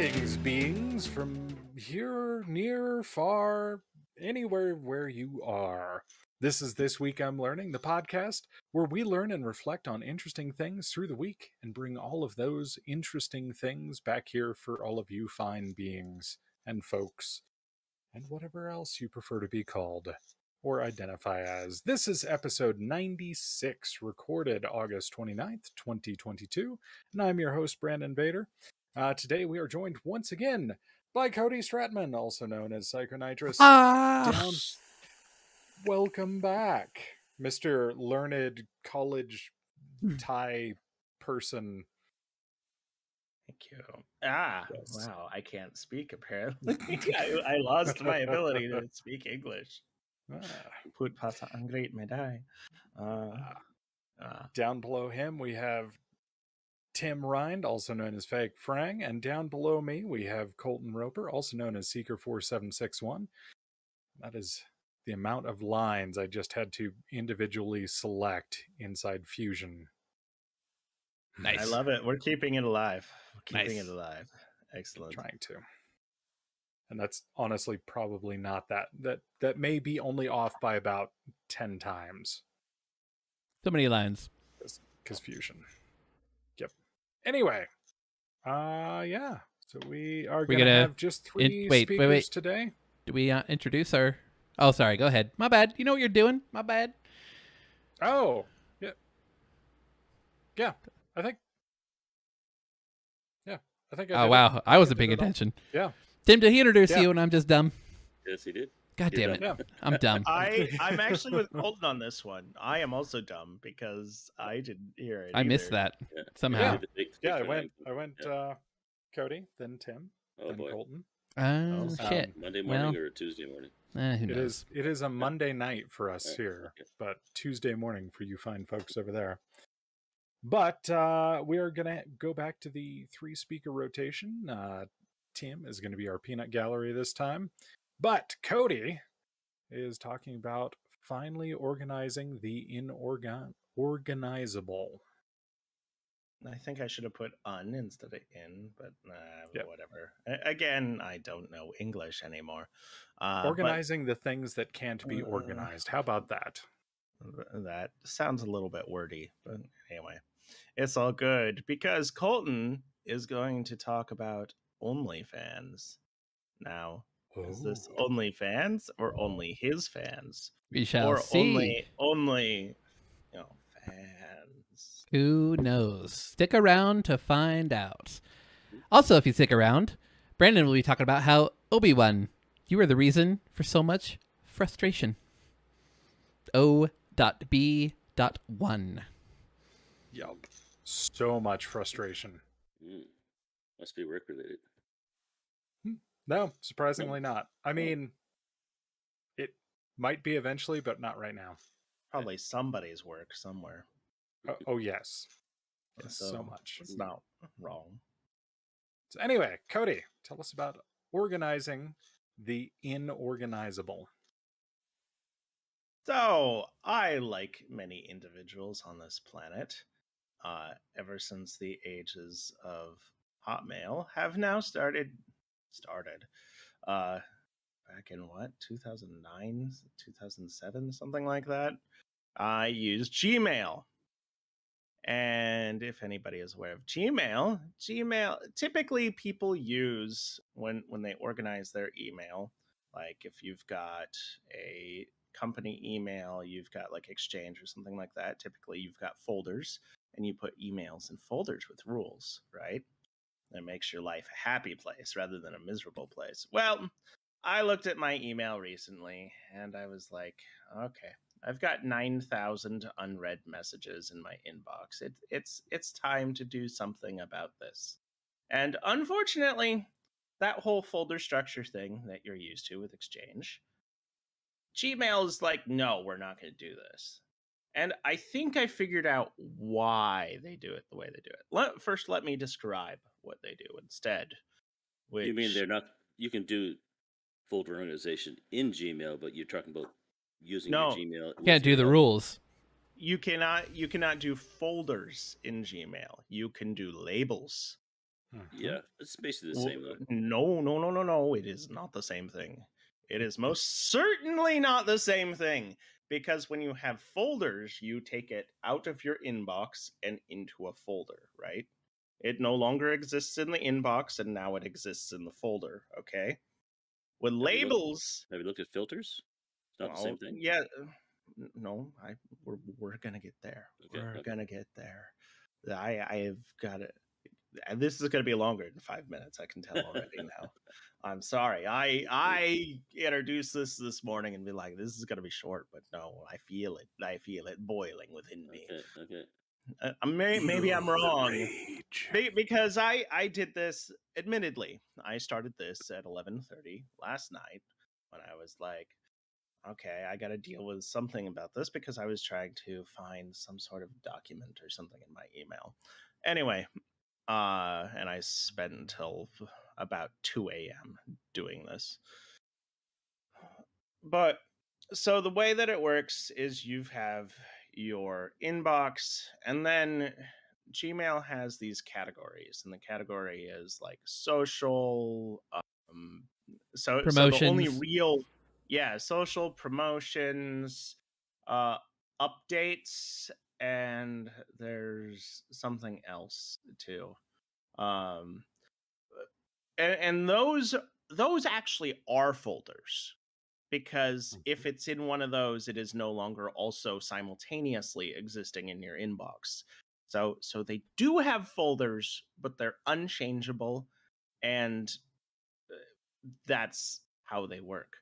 Greetings, beings from here, near, far, anywhere where you are. This is This Week I'm Learning, the podcast where we learn and reflect on interesting things through the week and bring all of those interesting things back here for all of you fine beings and folks and whatever else you prefer to be called or identify as. This is episode 96, recorded August 29th, 2022, and I'm your host, Brandon Vader. Today we are joined once again by Cody Stratman, also known as Psychonitrous. Down. Welcome back, Mr. Learned College Thai person. Thank you. Yes. Wow, I can't speak apparently. I lost my ability to speak English. Put pasa Angrit me die. Down below him we have Tim Rhind, also known as Fag Frang, and down below me we have Colton Roper, also known as Seeker4761. That is the amount of lines I just had to individually select inside Fusion. Nice. I love it. We're keeping it alive. It alive. Excellent. I'm trying to. And that's honestly probably not that may be only off by about 10 times. So many lines. Because Fusion. Yep. Anyway. Yeah. So we are going to have just three speakers today. Do we introduce our... Oh, sorry. Go ahead. My bad. You know what you're doing. My bad. Oh. Yeah. Yeah. I think. Oh, wow. I wasn't paying attention. Yeah. Tim, did he introduce you and I'm just dumb? Yes, he did. God damn it. Yeah. I'm dumb. I'm actually with Colton on this one. I am also dumb because I didn't hear it. I missed that somehow. Yeah, I went Cody, then Tim, then Colton. Shit. Monday morning or Tuesday morning? Who knows? It is a Monday night for us here, but Tuesday morning for you fine folks over there. But we are going to go back to the 3-speaker rotation. Tim is going to be our peanut gallery this time. But Cody is talking about finally organizing the inorganizable. I think I should have put un instead of in, but whatever. Again, I don't know English anymore. Organizing the things that can't be organized. How about that? That sounds a little bit wordy, but anyway, it's all good because Colton is going to talk about OnlyFans. Now, is this OnlyFans or only his fans? We shall or see. Only, fans. Who knows? Stick around to find out. Also, if you stick around, Brandon will be talking about how Obi-Wan, you were the reason for so much frustration. O.B.1. Yup. So much frustration. Must be work related. No, surprisingly not. I mean, it might be eventually, but not right now. Probably somebody's work somewhere. Oh yes. So much. It's not wrong. So anyway, Cody, tell us about organizing the inorganizable. So, I, like many individuals on this planet, ever since the ages of Hotmail, have now started back in 2009, 2007, something like that. I used Gmail. And if anybody is aware of Gmail typically people use when they organize their email, like if you've got a company email, you've got like Exchange or something like that, typically you've got folders and you put emails in folders with rules, right? That makes your life a happy place rather than a miserable place. Well, I looked at my email recently and I was like, okay, I've got 9,000 unread messages in my inbox. It's time to do something about this. And unfortunately, that whole folder structure thing that you're used to with Exchange, Gmail is like, no, we're not going to do this. And I think I figured out why they do it the way they do it. First, let me describe what they do instead. You mean they're not? You can do folder organization in Gmail, but you're talking about using your Gmail. You can't do the rules. You cannot do folders in Gmail. You can do labels. Yeah, it's basically the same though. No. It is not the same thing. It is most certainly not the same thing. Because when you have folders, you take it out of your inbox and into a folder, right? It no longer exists in the inbox, and now it exists in the folder, okay? With labels... Have you looked at filters? It's not the same thing? Yeah. No, we're going to get there. Okay, We're going to get there. I've got it. This is going to be longer than 5 minutes. I can tell already now. I'm sorry. I introduced this morning and be like, this is going to be short, but no, I feel it. I feel it boiling within me. Okay. Maybe I'm wrong. Because I did this, admittedly. I started this at 11:30 last night when I was like, okay, I got to deal with something about this because I was trying to find some sort of document or something in my email. Anyway, and I spent until about 2 a.m. doing this. But so the way that it works is you have your inbox, and then Gmail has these categories, and the category is like social, so the only real, social, promotions, updates, and there's something else too. And those actually are folders, because if it's in one of those, it is no longer also simultaneously existing in your inbox. So they do have folders, but they're unchangeable, and that's how they work.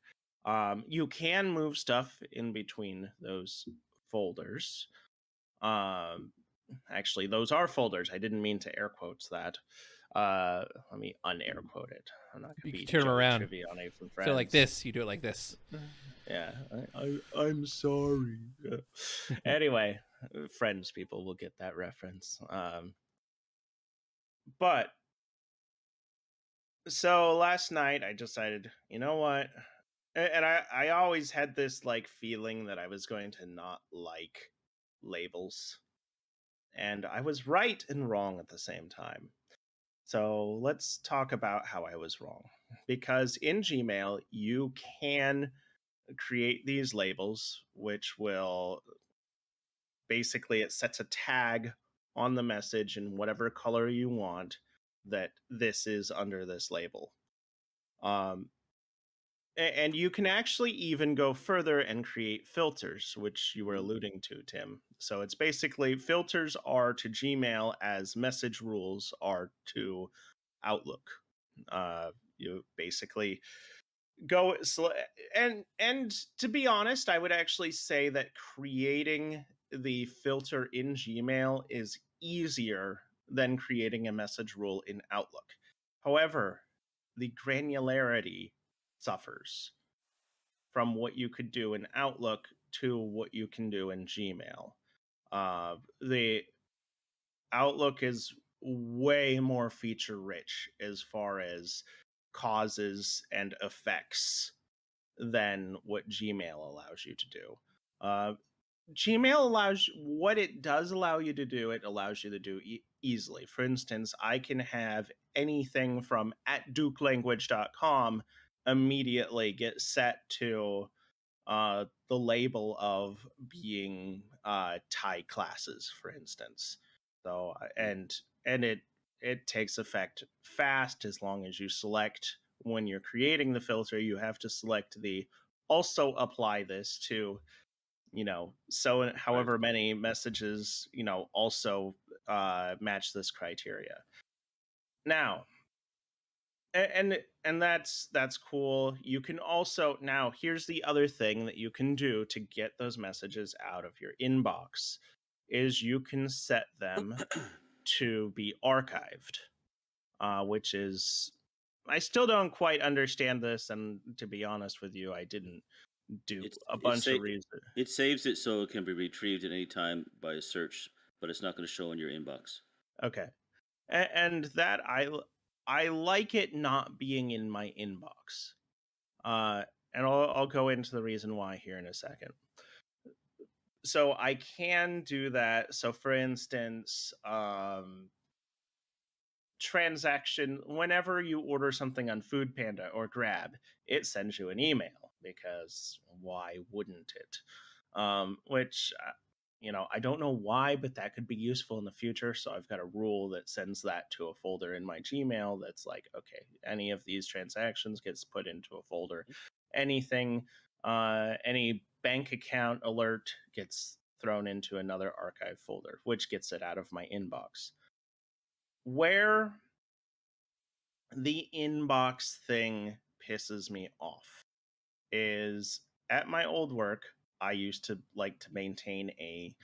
You can move stuff in between those folders. Actually, those are folders. I didn't mean to air quotes that. Let me unair quote it. I'm not gonna be turn them around. Trivia on A from Friends. So like this, you do it like this. Yeah, I'm sorry. Anyway, Friends people will get that reference. But so last night I decided, you know what? And I always had this like feeling that I was going to not like labels. And I was right and wrong at the same time. So let's talk about how I was wrong. Because in Gmail, you can create these labels, which will basically, it sets a tag on the message in whatever color you want that this is under this label. And you can actually even go further and create filters, which you were alluding to, Tim. So it's basically, filters are to Gmail as message rules are to Outlook. You basically go and to be honest, I would actually say that creating the filter in Gmail is easier than creating a message rule in Outlook. However, the granularity suffers from what you could do in Outlook to what you can do in Gmail. The Outlook is way more feature rich as far as causes and effects than what Gmail allows you to do. Gmail allows, what it does allow you to do, it allows you to do easily. For instance, I can have anything from @dukelanguage.com immediately get set to the label of being Thai classes, for instance. So and it takes effect fast as long as you select, when you're creating the filter, you have to select the also apply this to, so however many messages, also match this criteria. Now, and that's cool. You can also, now here's the other thing that you can do to get those messages out of your inbox, is you can set them to be archived, which is, I still don't quite understand this, and to be honest with you, I didn't do a bunch of reasons. It saves it so it can be retrieved at any time by a search, but it's not going to show in your inbox. Okay. And that I like it not being in my inbox. And I'll go into the reason why here in a second. So I can do that. So for instance, transaction, whenever you order something on Food Panda or Grab, it sends you an email, because why wouldn't it? Which, I don't know why, but that could be useful in the future. So I've got a rule that sends that to a folder in my Gmail that's like, okay, any of these transactions gets put into a folder. Anything, any bank account alert gets thrown into another archive folder, which gets it out of my inbox. Where the inbox thing pisses me off is, at my old work, I used to like to maintain a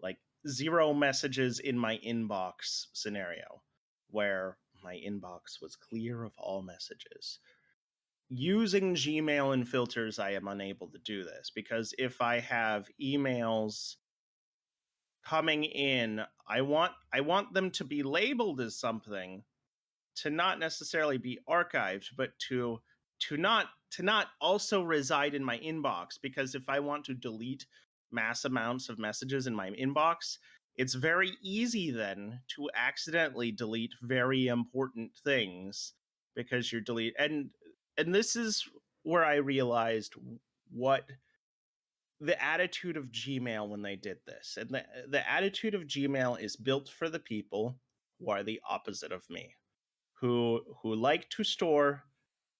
like 0 messages in my inbox scenario, where my inbox was clear of all messages. Using Gmail and filters, I am unable to do this, because if I have emails coming in, I want them to be labeled as something, to not necessarily be archived, but to not also reside in my inbox. Because if I want to delete mass amounts of messages in my inbox, it's very easy then to accidentally delete very important things, because you're and this is where I realized what the attitude of Gmail when they did this. And the attitude of Gmail is built for the people who are the opposite of me, who like to store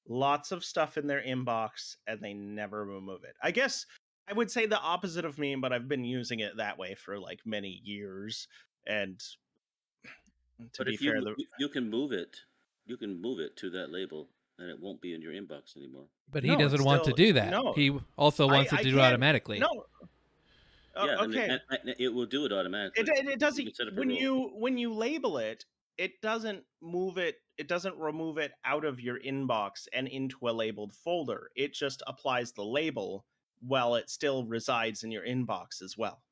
lots of stuff in their inbox and they never remove it. I guess I would say the opposite of me, but I've been using it that way for like many years. And to But be if fair, you can move it, to that label, and it won't be in your inbox anymore. But he no, it's doesn't want to still do that. no. He also wants it I to do it can't. automatically. No. Yeah, Okay. and it will do it automatically. It doesn't. You can set up a rule. When you label it, it doesn't move it. It doesn't remove it out of your inbox and into a labeled folder. It just applies the label while it still resides in your inbox as well.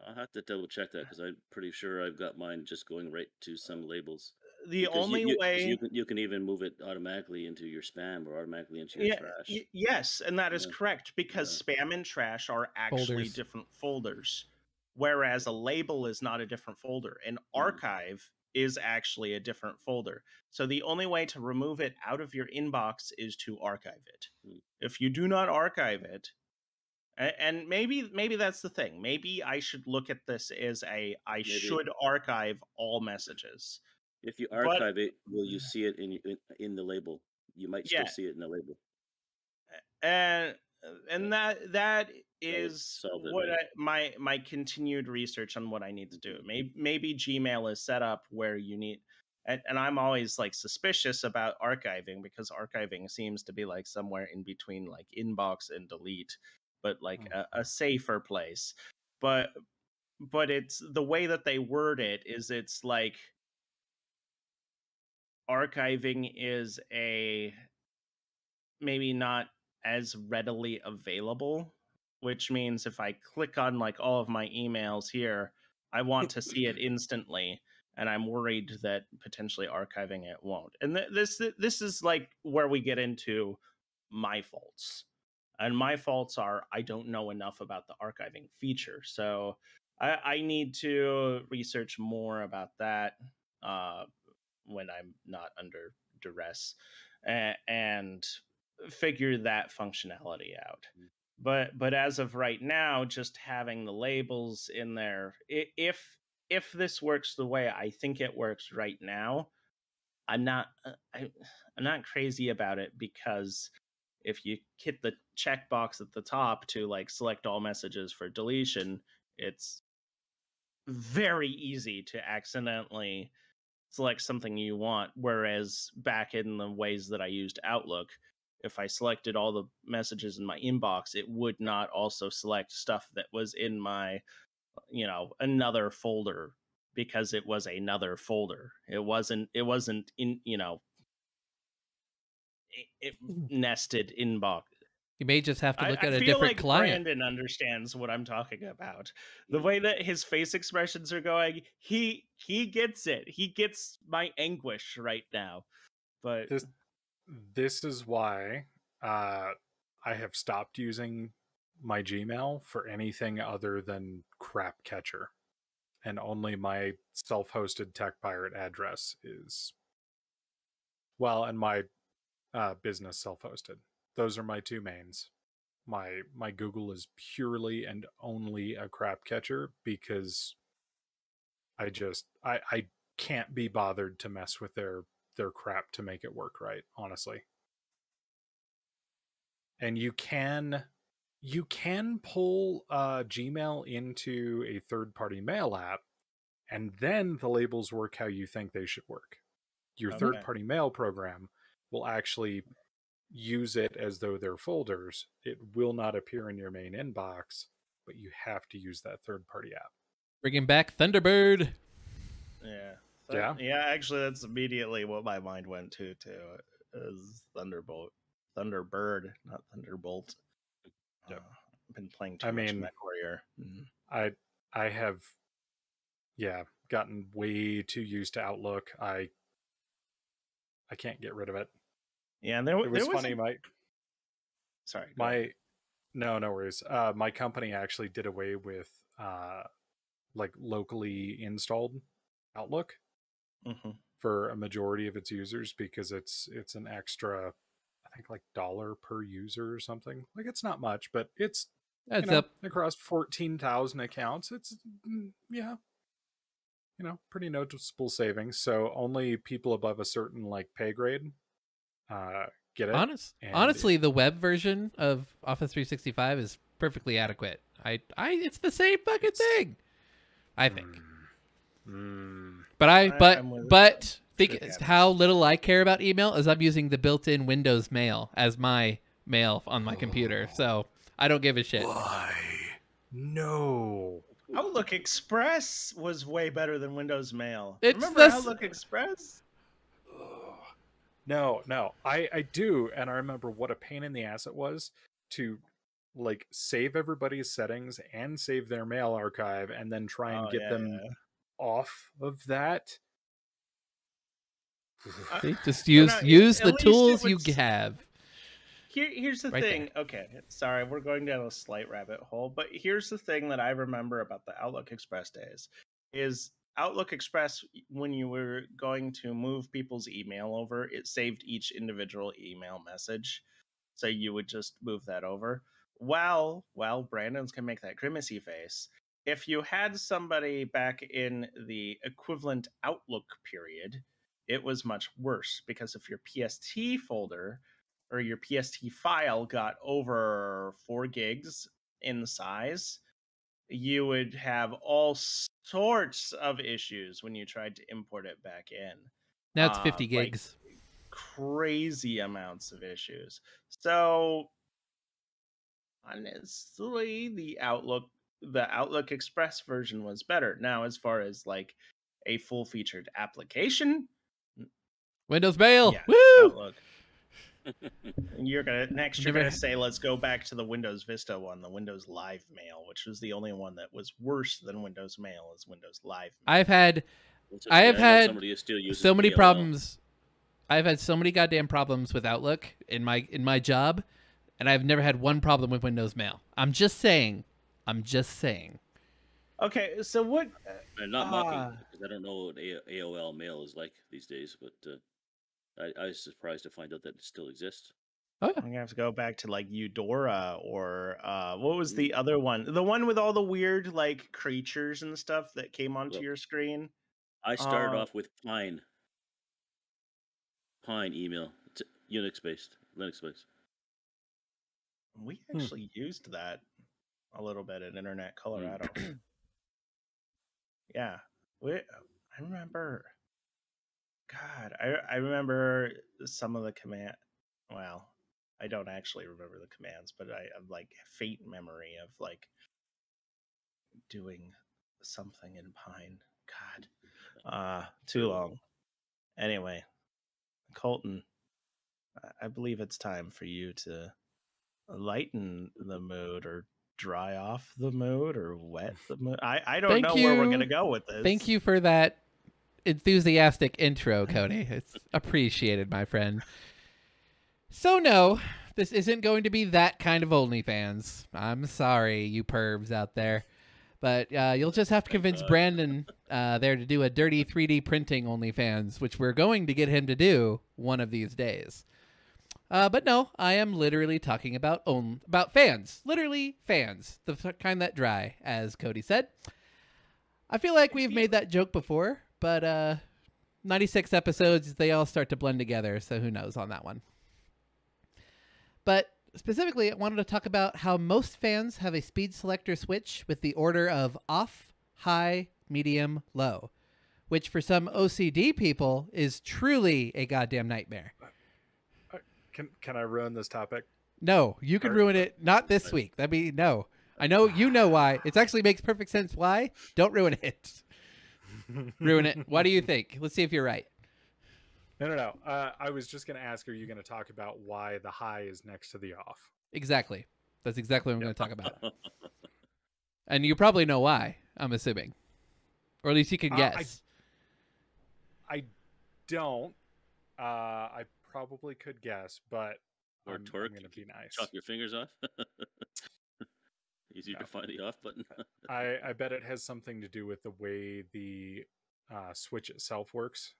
I'll have to double check that, because I'm pretty sure I've got mine just going right to some labels. The Because only way you can even move it automatically into your spam or automatically into your trash. Yes, and that is correct, because spam and trash are actually different folders, whereas a label is not a different folder. An archive is actually a different folder. So the only way to remove it out of your inbox is to archive it. If you do not archive it, and maybe that's the thing. Maybe I should look at this as should archive all messages. If you archive it, will you see it in the label? You might still see it in the label. And that is what my continued research on what I need to do. Maybe Gmail is set up where you need, and I'm always like suspicious about archiving, because archiving seems to be like somewhere in between like inbox and delete, but like a safer place. But it's the way that they word it is, it's like archiving is maybe not as readily available, which means if I click on like all of my emails here, I want to see it instantly, and I'm worried that potentially archiving it won't. And this is like where we get into my faults. And my faults are, I don't know enough about the archiving feature. So I need to research more about that when I'm not under duress, and figure that functionality out. But as of right now, just having the labels in there, if this works the way I think it works right now, I'm not crazy about it, because if you hit the checkbox at the top to like select all messages for deletion, it's very easy to accidentally select something you want. Whereas back in the ways that I used Outlook, if I selected all the messages in my inbox, it would not also select stuff that was in my, another folder, because it was another folder. It wasn't in, it nested inbox. You may just have to look at a feel different like client. Brandon understands what I'm talking about. The way that his face expressions are going, he gets it. He gets my anguish right now. But this is why I have stopped using my Gmail for anything other than crap catcher. and only my self-hosted Tech Pirate address is, well, and my business self-hosted. Those are my two mains. My Google is purely and only a crap catcher because I can't be bothered to mess with their crap to make it work right, honestly. And you can pull Gmail into a third-party mail app, and then the labels work how you think they should work. Your third-party mail program will actually use it as though they're folders. It will not appear in your main inbox, but you have to use that third-party app. Bringing back Thunderbird. Yeah. Yeah, actually, that's immediately what my mind went to, too. Is Thunderbird, not Thunderbolt. Yep. I've been playing too much MechWarrior. I have, gotten way too used to Outlook. I can't get rid of it. Yeah, and it was funny. No worries. My company actually did away with like locally installed Outlook for a majority of its users because it's an extra, I think, like $1 per user or something. Like, it's not much, but it's up across 14,000 accounts. It's pretty noticeable savings. So only people above a certain like pay grade get it. Honestly, the web version of Office 365 is perfectly adequate. It's the same fucking thing, I think. But think how little I care about email is I'm using the built-in Windows Mail as my mail on my computer, so I don't give a shit. Why? No. Outlook Express was way better than Windows Mail. Remember Outlook Express? No, I do, and I remember what a pain in the ass it was to like save everybody's settings and save their mail archive and then try and get them off of that. Just use the tools you have. Here's the thing. There. Okay, sorry, we're going down a slight rabbit hole, but here's the thing that I remember about the Outlook Express days is Outlook Express, when you were going to move people's email over, it saved each individual email message. So you would just move that over. Well, Brandon's can make that grimacy face. If you had somebody back in the equivalent Outlook period, it was much worse because if your PST folder or your PST file got over 4 gigs in size, you would have all sorts of issues when you tried to import it back in. Now it's 50 gigs. Like crazy amounts of issues. So honestly, the Outlook Express version was better. Now, as far as like a full-featured application, Windows Mail. Yeah, Woo! Outlook. You're gonna say, let's go back to the Windows Vista one, the Windows Live Mail, which was the only one that was worse than Windows Mail is Windows Live Mail. I have had so many problems. I've had so many goddamn problems with Outlook in my job, and I've never had one problem with Windows Mail. I'm just saying. Okay, so what? I'm not mocking because I don't know what AOL Mail is like these days, but I was surprised to find out that it still exists. Oh, yeah. I'm gonna have to go back to like Eudora or what was the other one? The one with all the weird like creatures and stuff that came onto your screen. I started off with Pine email. It's Linux based. We actually used that a little bit at Internet Colorado. Yeah, I remember. God, I remember some of the command. Well, I don't actually remember the commands, but I have like faint memory of like doing something in Pine. God, too long. Anyway, Colton, I believe it's time for you to lighten the mood or dry off the mood or wet the mood. I don't know where we're going to go with this. Thank you for that enthusiastic intro, Cody. It's appreciated, my friend. So no, this isn't going to be that kind of OnlyFans. I'm sorry, you pervs out there. But you'll just have to convince Brandon there to do a dirty 3D printing OnlyFans, which we're going to get him to do one of these days. But no, I am literally talking about fans. Literally fans. The kind that dry, as Cody said. I feel like we've made that joke before, but 96 episodes, they all start to blend together, so who knows on that one. But specifically, I wanted to talk about how most fans have a speed selector switch with the order of off, high, medium, low, which for some OCD people is truly a goddamn nightmare. Can I ruin this topic? No, you can ruin it. Not this week. That'd be no. I know you know why. It actually makes perfect sense why. Don't ruin it. Ruin it. What do you think? Let's see if you're right. No. I was just going to ask, are you going to talk about why the high is next to the off? Exactly. That's exactly what I'm going to talk about. And you probably know why, I'm assuming. Or at least you can guess. I don't. I probably could guess, but I'm going to be nice. Chop your fingers off? Easier to find the off button. I bet it has something to do with the way the switch itself works.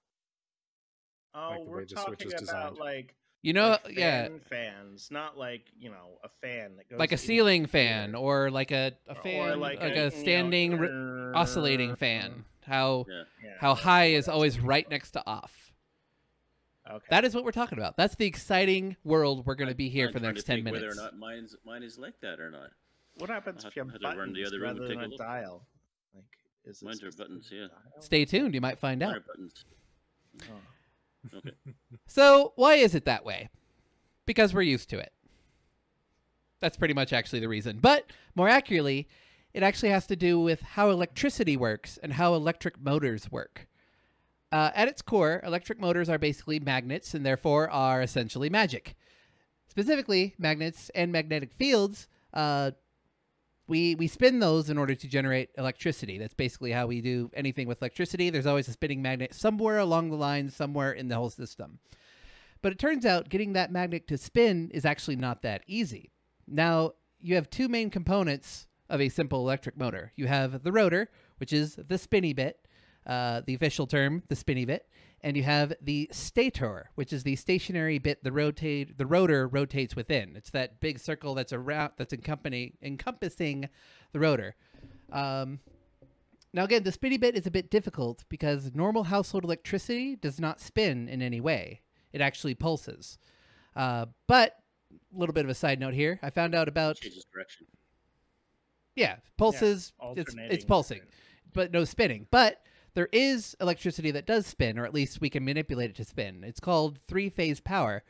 Oh, like we're talking about like fans, not like a fan that goes like a ceiling fan or like a fan, or like a standing oscillating fan. How high is always right next to off. Okay. That is what we're talking about. That's the exciting world we're going to be here for the next 10 minutes. Whether or not mine is like that or not. What happens if you have buttons run the other room rather than a dial? Like, is mine are buttons, yeah. Stay tuned. You might find out. Buttons. Oh. Okay. So why is it that way? Because we're used to it. That's pretty much actually the reason. But more accurately, it actually has to do with how electricity works and how electric motors work. At its core, electric motors are basically magnets and therefore are essentially magic. Specifically, magnets and magnetic fields, we spin those in order to generate electricity. That's basically how we do anything with electricity. There's always a spinning magnet somewhere along the line, somewhere in the whole system. But it turns out getting that magnet to spin is actually not that easy. Now, you have two main components of a simple electric motor. You have the rotor, which is the spinny bit, the official term, the spinny bit, and you have the stator, which is the stationary bit the rotor rotates within. It's that big circle that's around, that's encompassing the rotor. Now again, the spinny bit is a bit difficult because normal household electricity does not spin in any way. It actually pulses. But a little bit of a side note here. I found out about... Changes direction. Yeah, pulses. Yeah, it's pulsing, but no spinning. But there is electricity that does spin, or at least we can manipulate it to spin. It's called three-phase power.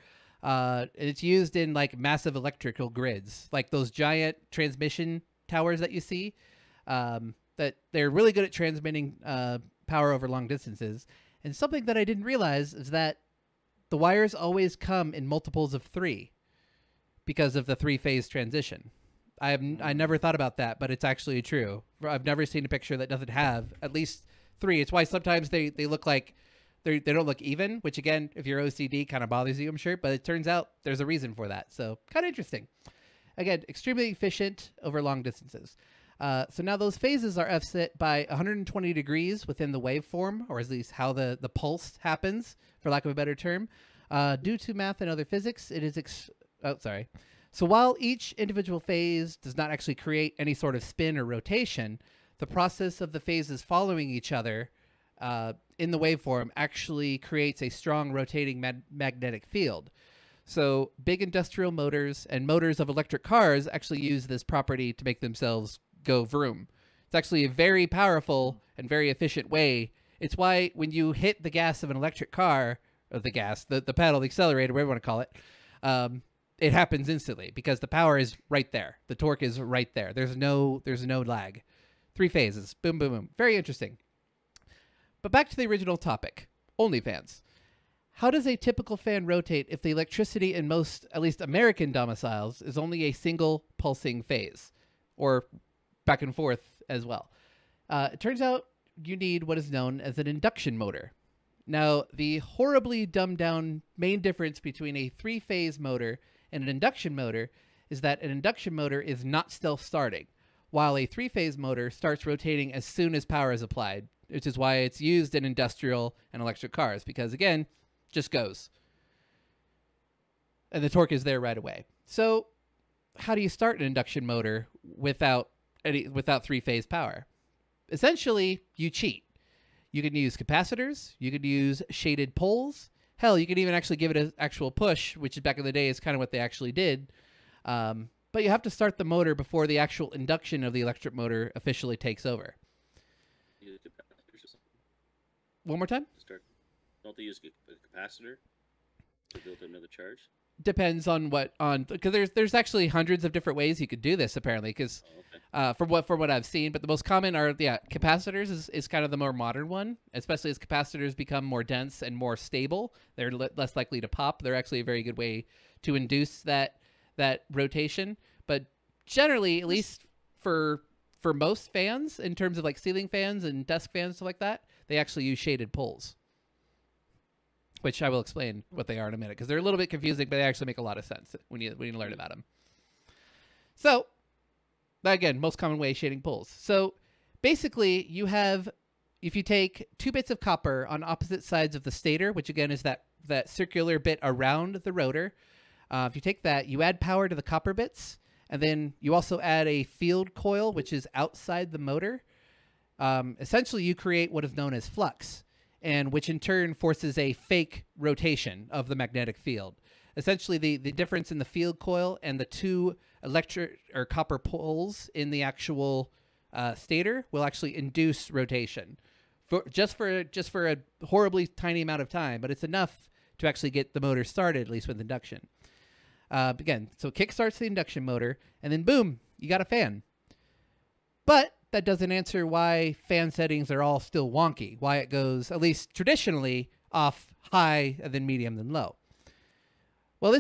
It's used in like massive electrical grids, like those giant transmission towers that you see. That they're really good at transmitting power over long distances. And something that I didn't realize is that the wires always come in multiples of 3 because of the three-phase transition. I never thought about that, but it's actually true. I've never seen a picture that doesn't have at least 3. It's why sometimes they look like they don't look even, which again, if you're OCD, kind of bothers you, I'm sure. But it turns out there's a reason for that. So kind of interesting. Again, extremely efficient over long distances. So now those phases are offset by 120 degrees within the waveform, or at least how the pulse happens, for lack of a better term. Due to math and other physics, it is... So while each individual phase does not actually create any sort of spin or rotation, the process of the phases following each other in the waveform actually creates a strong rotating magnetic field. So big industrial motors and motors of electric cars actually use this property to make themselves go vroom. It's actually a very powerful and very efficient way. It's why when you hit the gas of an electric car, or the pedal, the accelerator, whatever you want to call it, it happens instantly because the power is right there. The torque is right there. There's no lag. 3 phases. Boom, boom, boom. Very interesting. But back to the original topic, OnlyFans. How does a typical fan rotate if the electricity in most, at least American domiciles, is only a single pulsing phase, or back and forth as well? It turns out you need what is known as an induction motor. Now, the horribly dumbed down main difference between a 3-phase motor and an induction motor is that an induction motor is not self-starting, while a three-phase motor starts rotating as soon as power is applied, which is why it's used in industrial and electric cars, because again, just goes. And the torque is there right away. So how do you start an induction motor without three-phase power? Essentially, you cheat. You can use capacitors, you could use shaded poles. Hell, you could even actually give it an actual push, which back in the day is kind of what they actually did. But you have to start the motor before the actual induction of the electric motor officially takes over. Use capacitors or something. One more time? Don't they use a capacitor to build another charge? Depends on because there's actually hundreds of different ways you could do this apparently, because from what I've seen, but the most common are capacitors is kind of the more modern one, especially as capacitors become more dense and more stable. They're less likely to pop. They're actually a very good way to induce that rotation. But generally, at least for most fans, in terms of like ceiling fans and desk fans, stuff like that, they actually use shaded poles, which I will explain what they are in a minute, because they're a little bit confusing, but they actually make a lot of sense when you learn about them. So, again, most common way, shading poles. So, basically, if you take 2 bits of copper on opposite sides of the stator, which again is that circular bit around the rotor, if you take that, you add power to the copper bits, and then you also add a field coil, which is outside the motor. Essentially, you create what is known as flux, and which in turn forces a fake rotation of the magnetic field. Essentially, the difference in the field coil and the 2 electric or copper poles in the actual stator will actually induce rotation just for a horribly tiny amount of time, but it's enough to actually get the motor started, at least with induction. Again, so kick starts the induction motor, and then boom, you got a fan. But that doesn't answer why fan settings are all still wonky, why it goes, at least traditionally, off high and then medium then low. Well,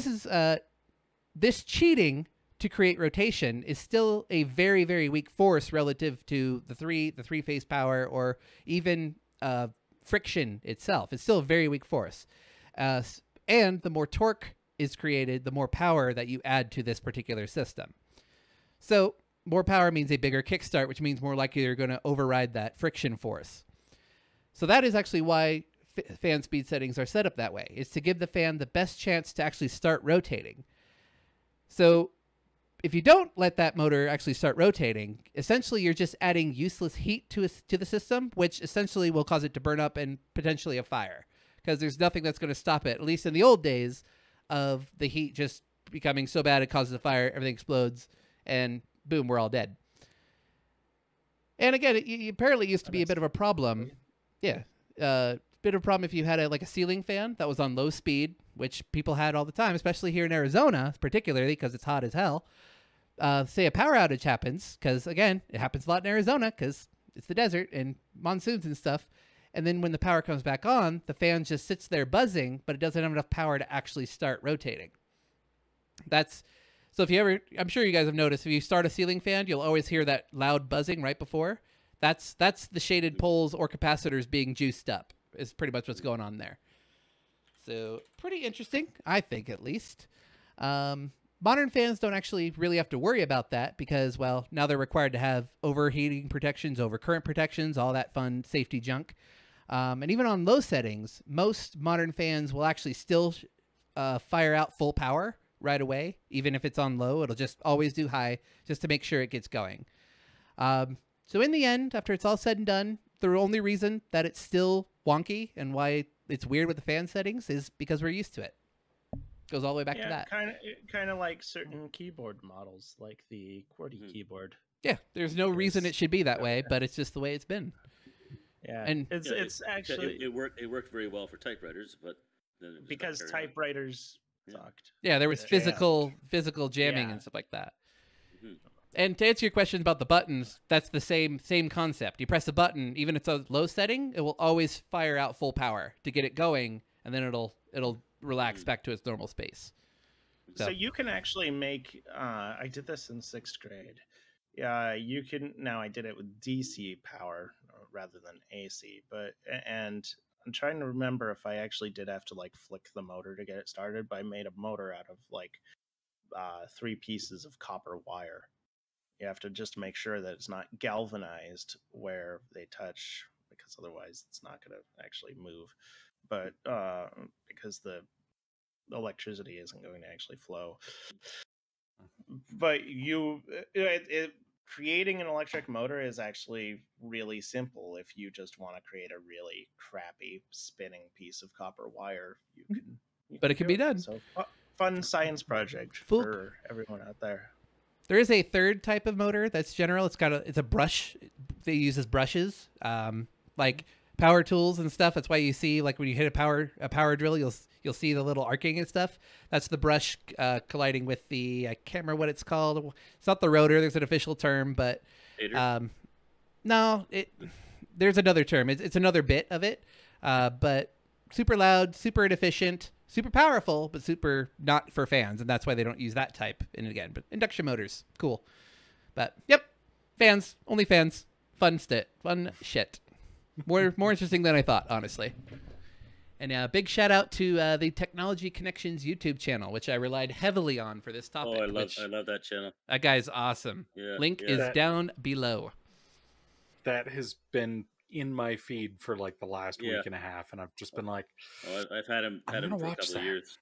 this cheating to create rotation is still a very, very weak force relative to the three-phase power, or even friction itself. It's still a very weak force. And the more torque is created, the more power that you add to this particular system. So more power means a bigger kickstart, which means more likely you're going to override that friction force. So that is actually why fan speed settings are set up that way. It's to give the fan the best chance to actually start rotating. So if you don't let that motor actually start rotating, essentially you're just adding useless heat to the system, which essentially will cause it to burn up and potentially a fire, because there's nothing that's going to stop it, at least in the old days, of the heat just becoming so bad it causes a fire, everything explodes, and boom, we're all dead. And again, it apparently used to be a bit of a problem. Yeah. Bit of a problem if you had a ceiling fan that was on low speed, which people had all the time, especially here in Arizona, particularly because it's hot as hell. Say a power outage happens, because again, it happens a lot in Arizona because it's the desert and monsoons and stuff. And then when the power comes back on, the fan just sits there buzzing, but it doesn't have enough power to actually start rotating. So if you ever, I'm sure you guys have noticed, if you start a ceiling fan, you'll always hear that loud buzzing right before. That's the shaded poles or capacitors being juiced up, is pretty much what's going on there. So pretty interesting, I think, at least. Modern fans don't actually really have to worry about that because, well, now they're required to have overheating protections, overcurrent protections, all that fun safety junk. And even on low settings, most modern fans will actually still fire out full power right away. Even if it's on low, it'll just always do high just to make sure it gets going. So in the end, after it's all said and done, the only reason that it's still wonky and why it's weird with the fan settings is because we're used to it. Goes all the way back to that. Kind of like certain keyboard models, like the QWERTY keyboard. Yeah, there's no reason it should be that way, but it's just the way it's been. Yeah, and it's actually it worked very well for typewriters, but then it because typewriters sucked. Yeah, there was physical jamming and stuff like that. Mm-hmm. And to answer your question about the buttons, that's the same concept. You press a button, even if it's a low setting, it will always fire out full power to get it going, and then it'll relax back to its normal space. So you can actually make. I did this in 6th grade. Yeah, you can now. I did it with DC power rather than AC, and I'm trying to remember if I actually did have to flick the motor to get it started. But I made a motor out of 3 pieces of copper wire. You have to just make sure that it's not galvanized where they touch, because otherwise it's not going to actually move. But because the electricity isn't going to actually flow. But creating an electric motor is actually really simple. If you just want to create a really crappy spinning piece of copper wire, you can. But it can be done. So fun science project for everyone out there. There is a third type of motor that's general. It's a brush. They use as brushes, like power tools and stuff. That's why you see, like, when you hit a power drill, you'll see the little arcing and stuff. That's the brush colliding with the, I can't remember what it's called. It's not the rotor. There's an official term, but no, there's another term. It's another bit of it, but super loud, super inefficient, super powerful, but super not for fans, and that's why they don't use that type. And again, but induction motors, cool. But yep, fans, only fans, fun shit. More interesting than I thought, honestly. And a big shout out to the Technology Connections YouTube channel, which I relied heavily on for this topic. Oh, I love that channel. That guy's awesome. Yeah, Link is down below. That has been in my feed for like the last week and a half, and I've just been like, I've had him for a couple of years.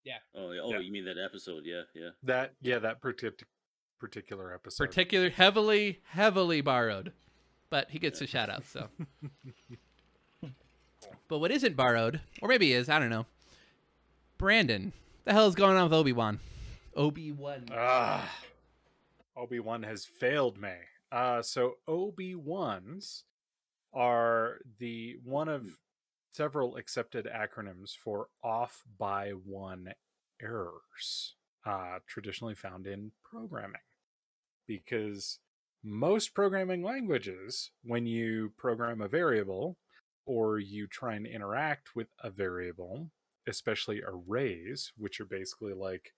Yeah. Oh, yeah. You mean that episode? Yeah. That particular episode. Heavily borrowed, but he gets a shout out. So, but what isn't borrowed, or maybe is, I don't know. Brandon, the hell is going on with Obi-Wan? Obi-Wan has failed me. So Obi-Wans are the one of several accepted acronyms for off by one errors, traditionally found in programming. Because most programming languages, when you program a variable or you try and interact with a variable, especially arrays, which are basically like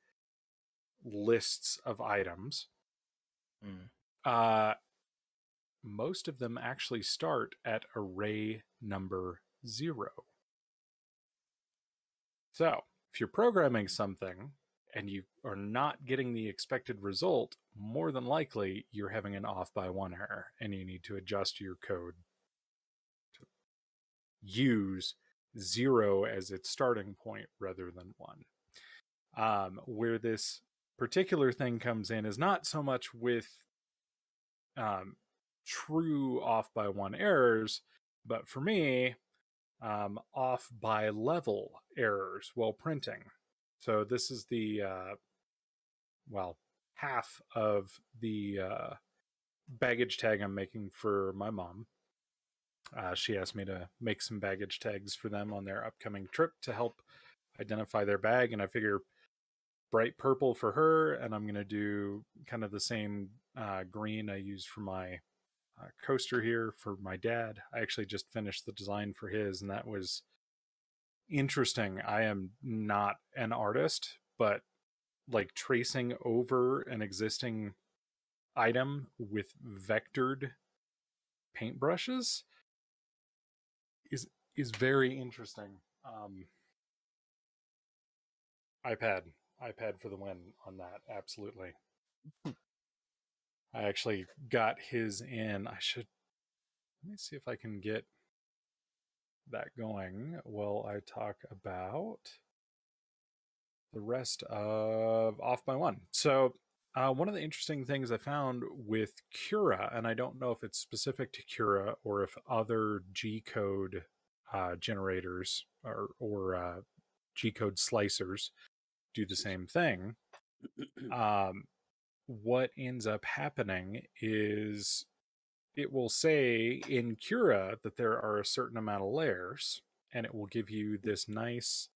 lists of items, most of them actually start at array number 0. So if you're programming something and you are not getting the expected result, more than likely you're having an off by one error, and you need to adjust your code to use 0 as its starting point rather than 1. Where this particular thing comes in is not so much with true off by one errors, but for me, off by level errors while printing. So this is the half of the baggage tag I'm making for my mom. She asked me to make some baggage tags for them on their upcoming trip to help identify their bag, and I figure bright purple for her, and I'm going to do kind of the same green I use for my coaster here for my dad. I actually just finished the design for his, and that was interesting. I am not an artist, but like tracing over an existing item with vectored paintbrushes is very interesting. iPad for the win on that, absolutely. I actually got his in. Let me see if I can get that going while I talk about the rest of Off by One. So one of the interesting things I found with Cura, and I don't know if it's specific to Cura or if other G-code generators or G-code slicers do the same thing. What ends up happening is it will say in Cura that there are a certain amount of layers, and it will give you this nice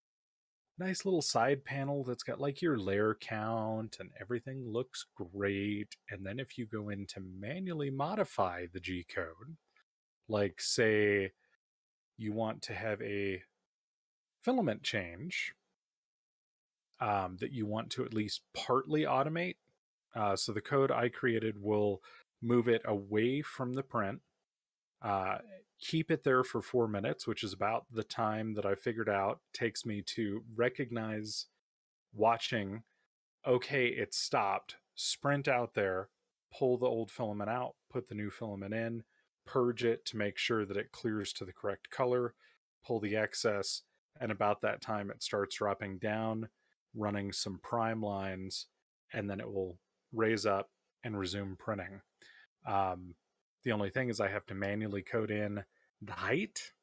little side panel that's got like your layer count and everything looks great. And then if you go in to manually modify the G code, like say you want to have a filament change that you want to at least partly automate. So the code I created will move it away from the print, keep it there for 4 minutes, which is about the time that I figured out takes me to recognize watching, okay, it stopped, sprint out there, pull the old filament out, put the new filament in, purge it to make sure that it clears to the correct color, pull the excess, and about that time it starts dropping down, running some prime lines, and then it will raise up and resume printing. The only thing is I have to manually code in the height,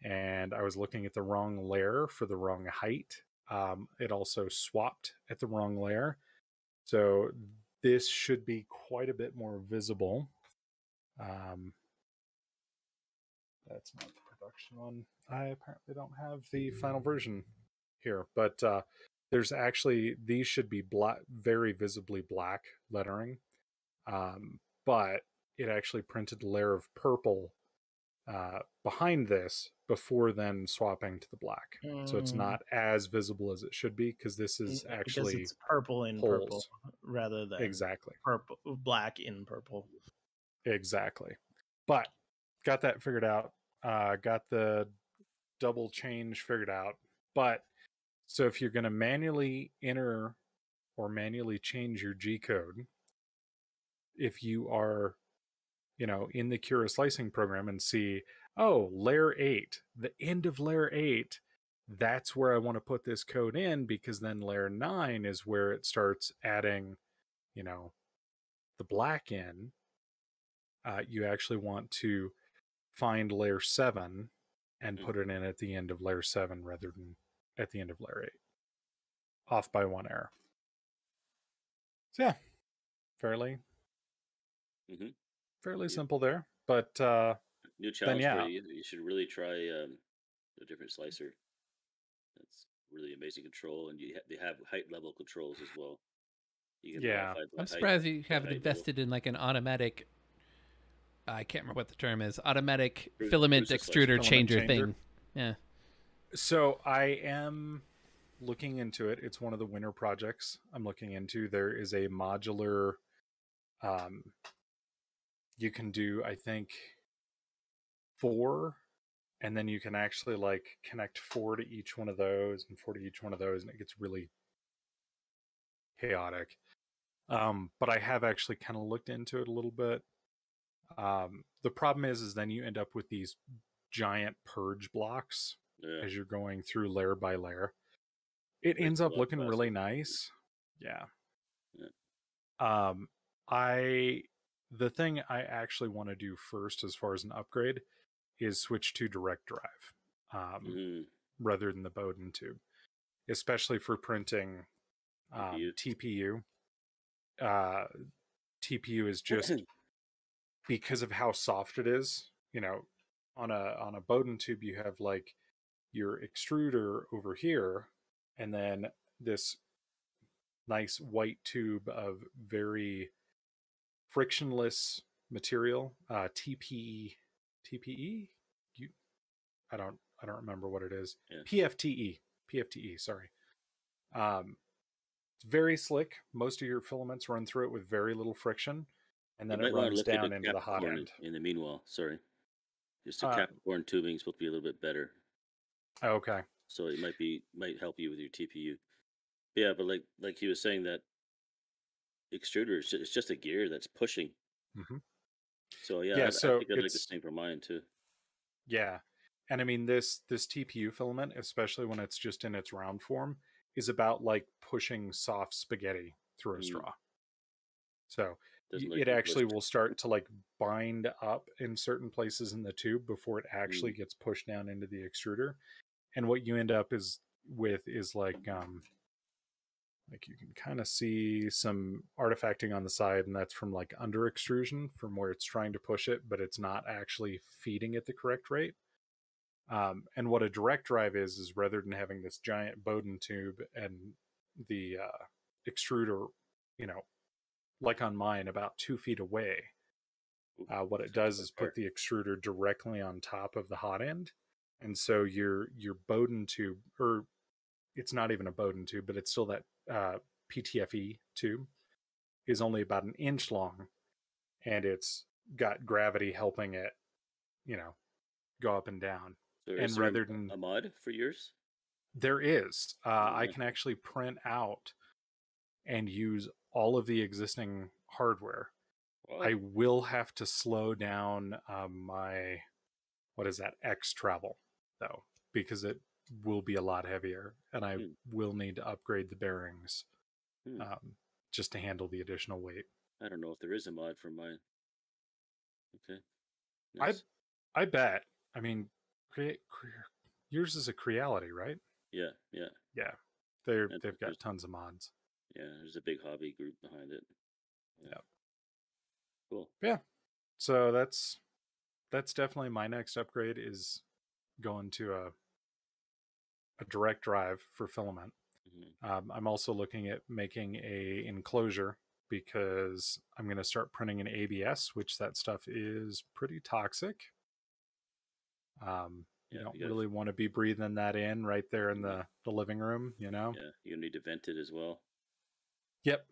and I was looking at the wrong layer for the wrong height. It also swapped at the wrong layer. So this should be quite a bit more visible. That's not the production one. I apparently don't have the final version here, but there's actually, these should be black, very visibly black lettering. But it actually printed a layer of purple behind this before then swapping to the black. So it's not as visible as it should be, because this is actually because it's purple in holes. purple rather than Exactly black in purple. Exactly. But got that figured out. Got the double change figured out. But so if you're going to manually enter or manually change your G code, if you are, in the Cura slicing program and see, oh, layer 8, the end of layer 8, that's where I want to put this code in, because then layer 9 is where it starts adding, the black in. You actually want to find layer 7 and put it in at the end of layer 7 rather than at the end of layer 8. Off by 1 error. So yeah, fairly simple there. But new challenge then, for you. You should really try a different slicer. That's really amazing control, and they have height level controls as well. You can modify I'm surprised you haven't invested in like an automatic. I can't remember what the term is. Automatic filament extruder changer thing. Yeah. So I am looking into it. It's one of the winter projects I'm looking into. There is a modular. You can do, I think, 4, and then you can actually like connect 4 to each one of those and 4 to each one of those, and it gets really chaotic. But I have actually kind of looked into it a little bit. The problem is then you end up with these giant purge blocks as you're going through layer by layer. It ends up looking really nice. Yeah. The thing I actually want to do first as far as an upgrade is switch to direct drive rather than the Bowden tube, especially for printing TPU. TPU is just because of how soft it is. On a Bowden tube you have like your extruder over here, and then this nice white tube of very frictionless material, TPE. I don't remember what it is. Yeah. PFTE. Sorry. It's very slick. Most of your filaments run through it with very little friction, and then it runs down into the hot end. In the meanwhile, sorry, just the Capricorn tubing is supposed to be a little bit better. Okay. So it might help you with your TPU. Yeah, but like he was saying, that extruder it's just a gear that's pushing. So yeah, I think I'd like the same for mine too. Yeah, and I mean this TPU filament, especially when it's just in its round form, is about like pushing soft spaghetti through a straw. So it actually will start to like bind up in certain places in the tube before it actually gets pushed down into the extruder. And what you end up with is like you can kind of see some artifacting on the side, and that's from like under extrusion from where it's trying to push it, but it's not actually feeding at the correct rate. And what a direct drive is rather than having this giant Bowden tube and the extruder, like on mine, about 2 feet away, what it does is put the extruder directly on top of the hot end. And so your Bowden tube, or it's not even a Bowden tube, but it's still that PTFE tube, is only about 1 inch long, and it's got gravity helping it, go up and down. So and rather than a mod for yours, there is. I can actually print out and use all of the existing hardware. I will have to slow down my, what is that, X travel, though, because it will be a lot heavier, and I will need to upgrade the bearings just to handle the additional weight. I don't know if there is a mod for mine. Okay. Nice. I bet. I mean, yours is a Creality, right? Yeah. Yeah. They've got tons of mods. Yeah, there's a big hobby group behind it. Yeah. Cool. Yeah. So that's definitely my next upgrade, is going to a direct drive for filament. Mm-hmm. I'm also looking at making a enclosure, because I'm going to start printing an ABS, which that stuff is pretty toxic. You don't really want to be breathing that in right there in the living room, you know? Yeah, you need to vent it as well. Yep.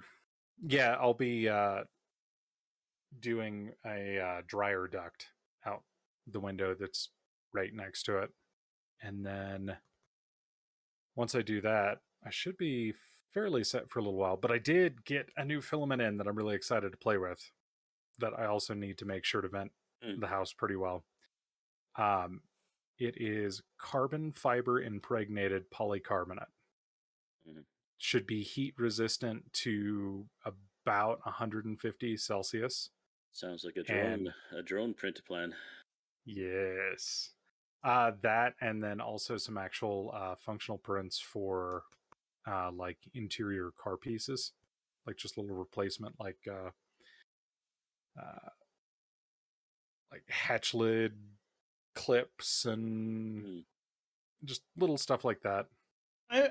Yeah, I'll be doing a dryer duct out the window that's right next to it. And then once I do that, I should be fairly set for a little while. But I did get a new filament in that I'm really excited to play with, that I also need to make sure to vent the house pretty well. It is carbon fiber impregnated polycarbonate. Should be heat resistant to about 150 Celsius. Sounds like a drone print plan. Yes. That, and then also some actual functional prints for like interior car pieces, like just little replacement, like hatch lid clips and just little stuff like that.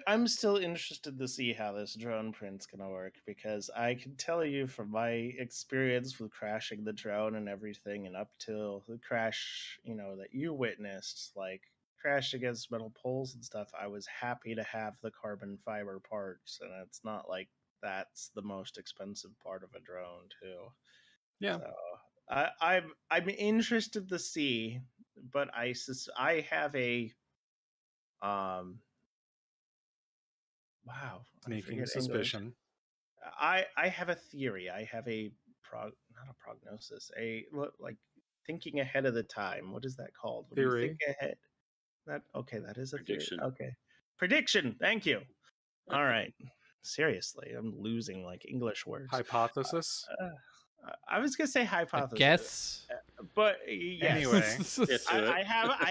I'm still interested to see how this drone print's gonna work, because I can tell you from my experience with crashing the drone and everything, and up till the crash, that you witnessed, like crash against metal poles and stuff, I was happy to have the carbon fiber parts, and it's not like that's the most expensive part of a drone too. Yeah. So I'm interested to see, but I have a wow, sneaking suspicion. I have a theory. I have not a prognosis, like thinking ahead of the time. What is that called? When theory. You think ahead. That is a prediction. Theory. Okay, prediction. Thank you. All right. Seriously, I'm losing like English words. Hypothesis. I was gonna say hypothesis. I guess. But yes. Anyway, I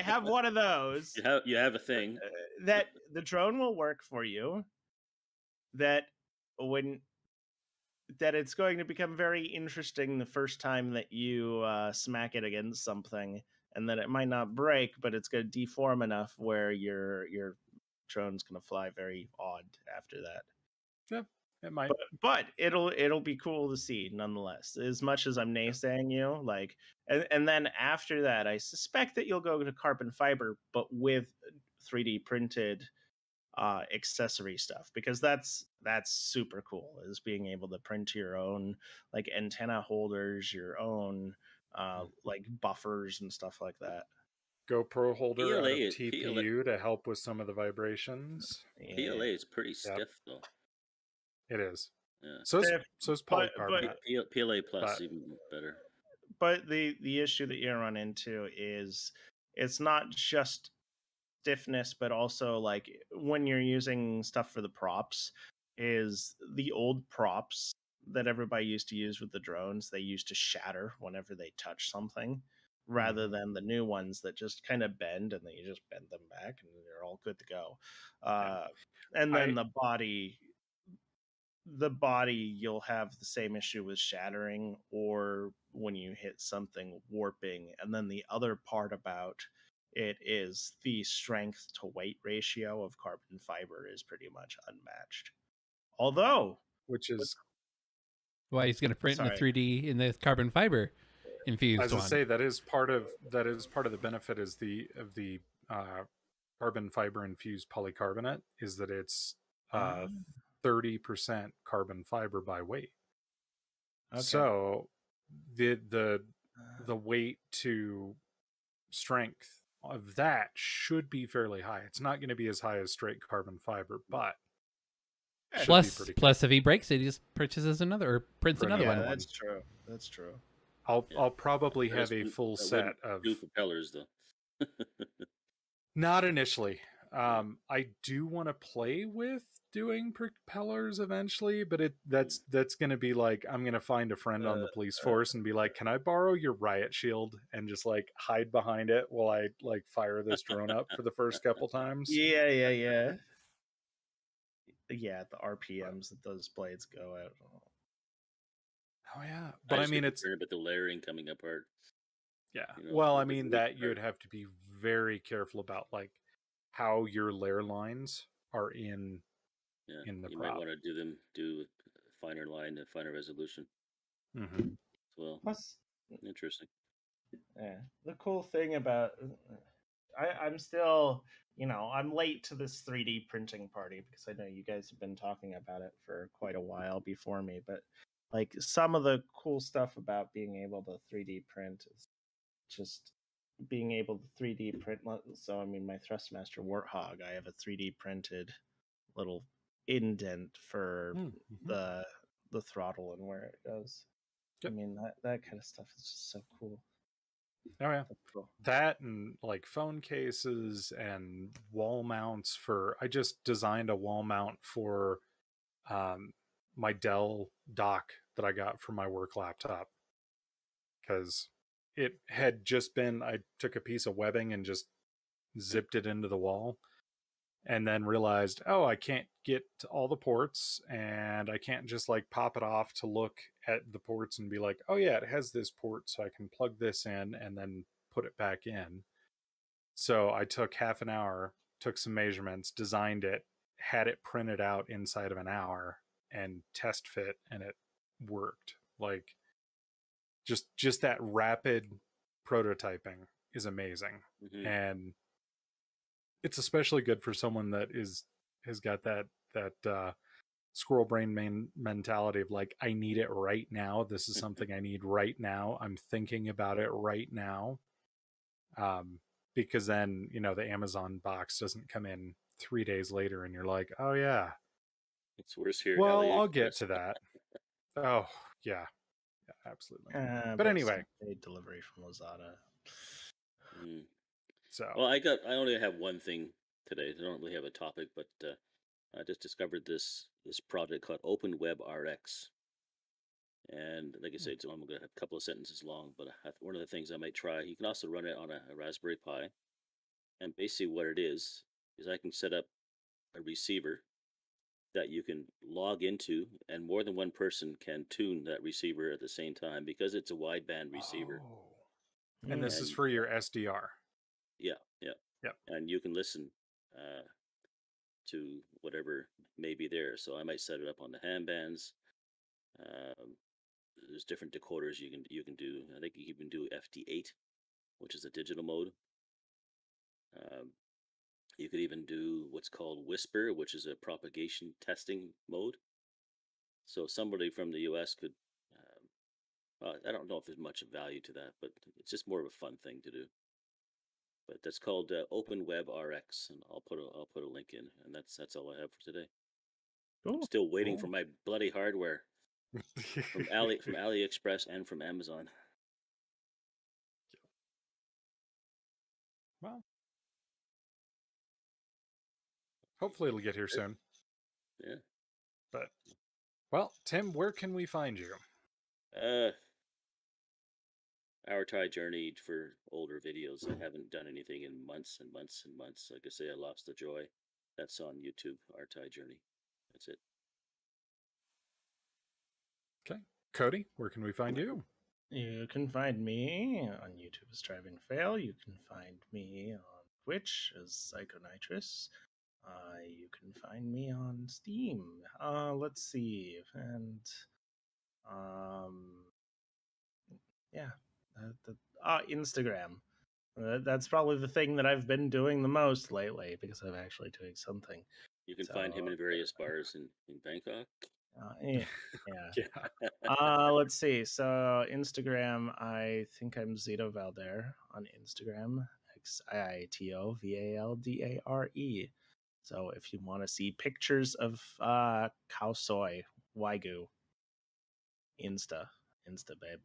have one of those. You have a thing that the drone will work for you. That it's going to become very interesting the first time that you smack it against something, and that it might not break, but it's going to deform enough where your drone's going to fly very odd after that. Yeah, it might. But it'll be cool to see nonetheless. As much as I'm naysaying you, like, and then after that, I suspect that you'll go to carbon fiber, but with 3D printed accessory stuff, because that's super cool, is being able to print your own like antenna holders, your own like buffers and stuff like that. GoPro holder out of TPU to help with some of the vibrations. PLA is pretty stiff though. It is. Yeah. So is polycarbonate. PLA plus even better. But the issue that you run into is it's not just stiffness, but also like when you're using stuff for the props, is the old props that everybody used to use with the drones, they used to shatter whenever they touch something, rather than the new ones that just kind of bend, and then you just bend them back and they're all good to go. And then the body, you'll have the same issue with shattering, or when you hit something, warping. And then the other part about it is the strength to weight ratio of carbon fiber is pretty much unmatched. Although, which is why he's going to print in the 3D in the carbon fiber infused. As I say, that is part of the benefit is the carbon fiber infused polycarbonate, is that it's 30% carbon fiber by weight. Okay. So the weight to strength of that should be fairly high. It's not going to be as high as straight carbon fiber, but Plus, if he breaks it, he just purchases another or prints another one. That's true. That's true. I'll probably have a full set of new propellers though. Not initially. I do want to play with doing propellers eventually, but that's going to be like, I'm going to find a friend on the police force and be like, can I borrow your riot shield and just like hide behind it while I like fire this drone up for the first couple times? Yeah, the RPMs that those blades go at. Oh yeah, but I mean, it's but the layering coming apart. Yeah, well, I mean that you'd have to be very careful about like how your layer lines are in the you prop. might want to do finer line, finer resolution. Mm-hmm. Well, plus interesting. Yeah, the cool thing about I'm still, I'm late to this 3D printing party because I know you guys have been talking about it for quite a while before me, but like some of the cool stuff about being able to 3D print is just being able to 3D print. So I mean, my Thrustmaster Warthog, I have a 3D printed little indent for the throttle and where it goes. Yep. I mean, that kind of stuff is just so cool. Oh yeah, cool. That and like phone cases and wall mounts for. I just designed a wall mount for my Dell dock that I got for my work laptop because it had just been. I took a piece of webbing and just zipped it into the wall, and then realized, oh, I can't get to all the ports, and I can't just like pop it off to look at the ports and be like, oh yeah, it has this port, so I can plug this in and then put it back in. So I took half an hour, took some measurements, designed it, had it printed out inside of an hour, and test fit, and it worked. Like just that rapid prototyping is amazing. Mm-hmm. And it's especially good for someone that has got that squirrel brain mentality of like, I need it right now. This is something I need right now. I'm thinking about it right now. Because then, the Amazon box doesn't come in 3 days later and you're like, oh yeah, it's worse here. Well, I'll get to that. Oh yeah, absolutely. But anyway, delivery from Lazada. So well, I only have one thing today. I don't really have a topic, but I just discovered this project called Open Web RX. And like I said, I'm going to have a couple of sentences long, but one of the things I might try, you can also run it on a Raspberry Pi. And basically what it is I can set up a receiver that you can log into, and more than one person can tune that receiver at the same time because it's a wideband receiver. Oh. And this is for your SDR. Yeah. And you can listen to whatever may be there. So I might set it up on the ham bands. There's different decoders you can do. I think you can do FD8, which is a digital mode. You could even do what's called Whisper, which is a propagation testing mode. So somebody from the US could, I don't know if there's much value to that, but it's just more of a fun thing to do. But that's called Open Web RX, and I'll put a link in, and that's all I have for today. Cool. I'm still waiting for my bloody hardware from AliExpress and from Amazon. Well, hopefully it'll get here soon. Yeah. But, well, Tim, where can we find you? Our Thai Journey for older videos. I haven't done anything in months and months and months. Like I say, I lost the joy. That's on YouTube, Our Thai Journey. That's it. Okay. Cody, where can we find you? You can find me on YouTube as Strive and Fail. You can find me on Twitch as Psychonitrous. You can find me on Steam. Let's see. And Instagram. That's probably the thing that I've been doing the most lately because I'm actually doing something. You can find him in various bars in Bangkok. Yeah. Let's see. So Instagram, I think I'm Zito Valdare on Instagram. XIITOVALDARE. So if you want to see pictures of cow soy wagyu, Insta babe.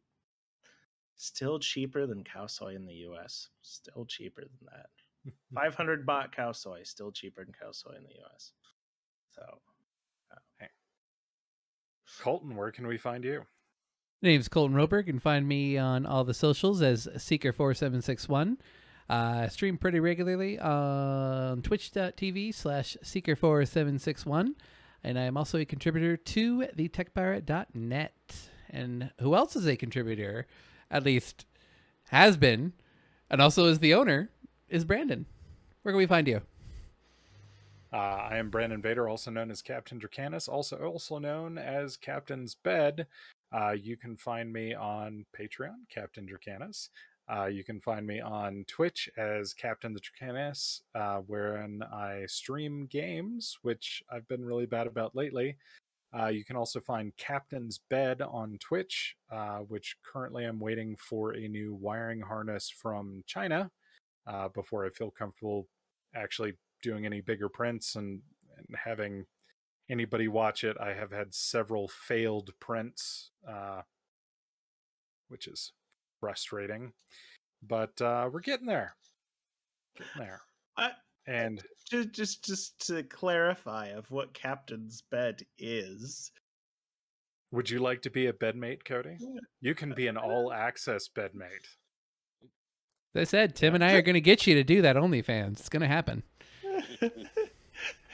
Still cheaper than cow soy in the US. Still cheaper than that. 500 baht cow soy, still cheaper than cow soy in the US. So, hey. Colton, where can we find you? My name's Colton Roper. You can find me on all the socials as Seeker4761. Stream pretty regularly on twitch.tv/Seeker4761. And I am also a contributor to thetechpirate.net. And who else is a contributor, at least has been, and also is the owner, is Brandon. Where can we find you? I am Brandon Vader, also known as Captain Dracanis, also known as Captain's Bed. You can find me on Patreon, Captain Dracanis. You can find me on Twitch as Captain the Dracanis, wherein I stream games, which I've been really bad about lately. You can also find Captain's Bed on Twitch, which currently I'm waiting for a new wiring harness from China before I feel comfortable actually doing any bigger prints and having anybody watch it. I have had several failed prints, which is frustrating, but we're getting there. And just to clarify of what Captain's Bed is. Would you like to be a bedmate, Cody? You can be an all-access bedmate. As I said, Tim and I are going to get you to do that OnlyFans. It's going to happen.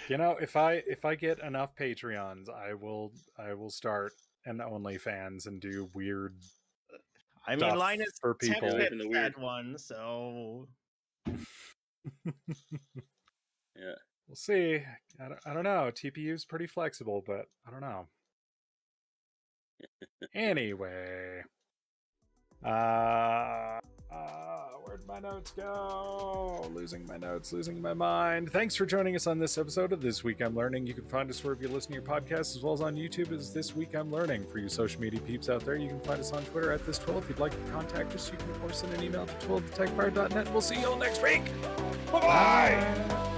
You know, if I get enough Patreons, I will start an OnlyFans and do weird. I mean, Linus for people in the weird one, so yeah, we'll see. I don't know. TPU's pretty flexible, but I don't know. Anyway, where'd my notes go? Losing my notes, losing my mind. Thanks for joining us on this episode of This Week I'm Learning. You can find us wherever you listen to your podcasts, as well as on YouTube as This Week I'm Learning. For you social media peeps out there, you can find us on Twitter at ThisTWIL. If you'd like to contact us, you can of course send an email to twil@thetechpirate.net. We'll see you all next week. Bye-bye.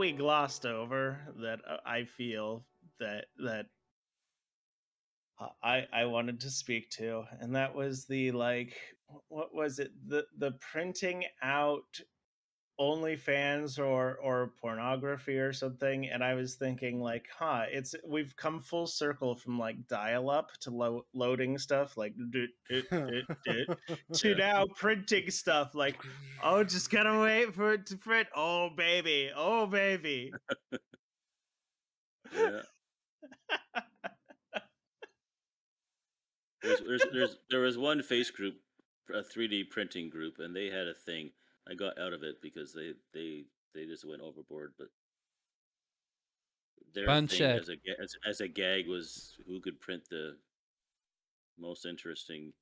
we glossed over that I feel that I wanted to speak to, and that was the, like, what was it, the printing out OnlyFans or pornography or something. And I was thinking, like, we've come full circle from like dial-up to loading stuff like to now printing stuff, like, oh, just gotta wait for it to print. Oh baby, yeah. There was one face group, a 3D printing group, and they had a thing. I got out of it because they just went overboard. But their thing as a gag was who could print the most interesting